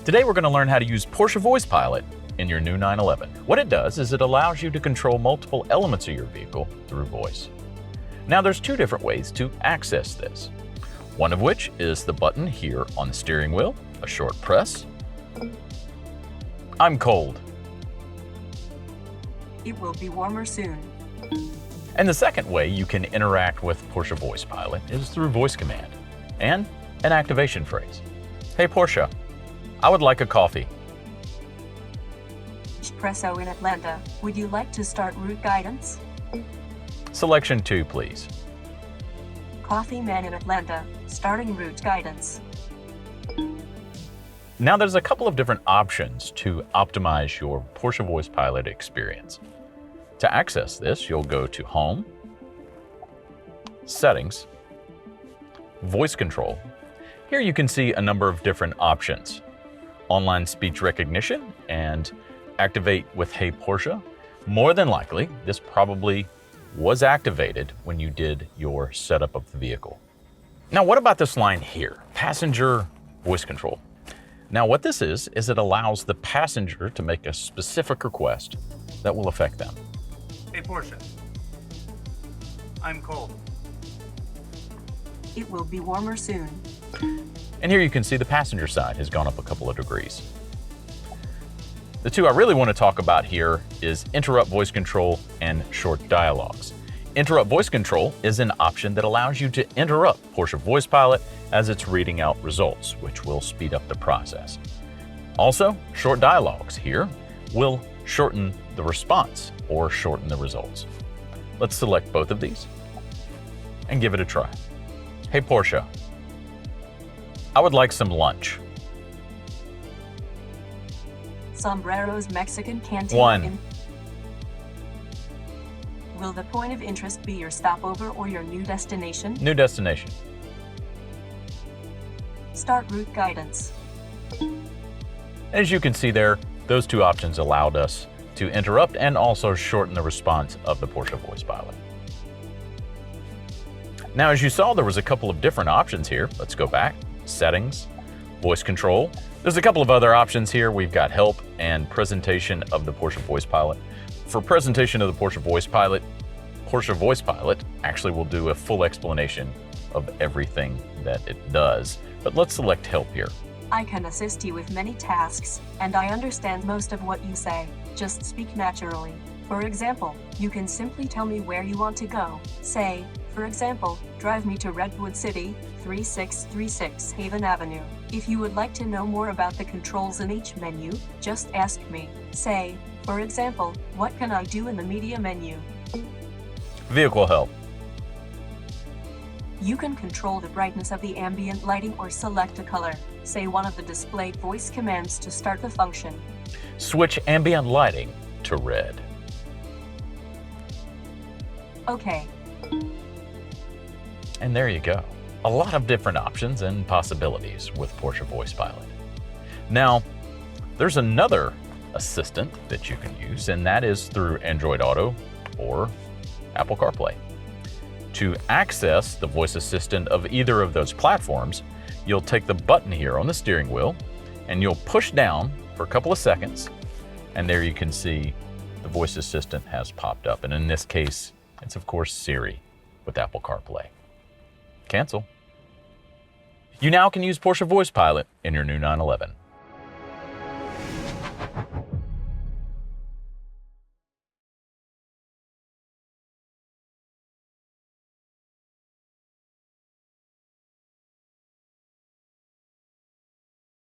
Today we're going to learn how to use Porsche Voice Pilot in your new 911. What it does is it allows you to control multiple elements of your vehicle through voice. Now there's two different ways to access this. One of which is the button here on the steering wheel, a short press. I'm cold. It will be warmer soon. And the second way you can interact with Porsche Voice Pilot is through voice command and an activation phrase. Hey Porsche, I would like a coffee. Espresso in Atlanta. Would you like to start route guidance? Selection 2, please. Coffee man in Atlanta. Starting route guidance. Now there's a couple of different options to optimize your Porsche Voice Pilot experience. To access this, you'll go to Home, Settings, Voice Control. Here you can see a number of different options. Online speech recognition and activate with Hey Porsche. More than likely, this probably was activated when you did your setup of the vehicle. Now what about this line here? Passenger voice control. Now what this is it allows the passenger to make a specific request that will affect them. Hey Porsche, I'm cold. It will be warmer soon. And here you can see the passenger side has gone up a couple of degrees. The two I really want to talk about here is interrupt voice control and short dialogues. Interrupt voice control is an option that allows you to interrupt Porsche Voice Pilot as it's reading out results, which will speed up the process. Also, short dialogues here will shorten the response or shorten the results. Let's select both of these and give it a try. Hey Porsche, I would like some lunch. Sombrero's Mexican Cantina. 1. Will the point of interest be your stopover or your new destination? New destination. Start route guidance. As you can see there, those two options allowed us to interrupt and also shorten the response of the Porsche Voice Pilot. Now, as you saw, there was a couple of different options here. Let's go back. Settings, voice control. There's a couple of other options here. We've got help and presentation of the Porsche Voice Pilot. For presentation of the Porsche Voice Pilot actually will do a full explanation of everything that it does. But let's select help here. I can assist you with many tasks, and I understand most of what you say. Just speak naturally. For example, you can simply tell me where you want to go. Say, for example, drive me to Redwood City, 3636 Haven Avenue. If you would like to know more about the controls in each menu, just ask me. Say, for example, what can I do in the media menu? Vehicle help. You can control the brightness of the ambient lighting or select a color. Say one of the displayed voice commands to start the function. Switch ambient lighting to red. Okay. And there you go. A lot of different options and possibilities with Porsche Voice Pilot. Now, there's another assistant that you can use, and that is through Android Auto or Apple CarPlay. To access the voice assistant of either of those platforms, you'll take the button here on the steering wheel and you'll push down for a couple of seconds, and there you can see the voice assistant has popped up. And in this case, it's of course Siri with Apple CarPlay. Cancel. You now can use Porsche Voice Pilot in your new 911.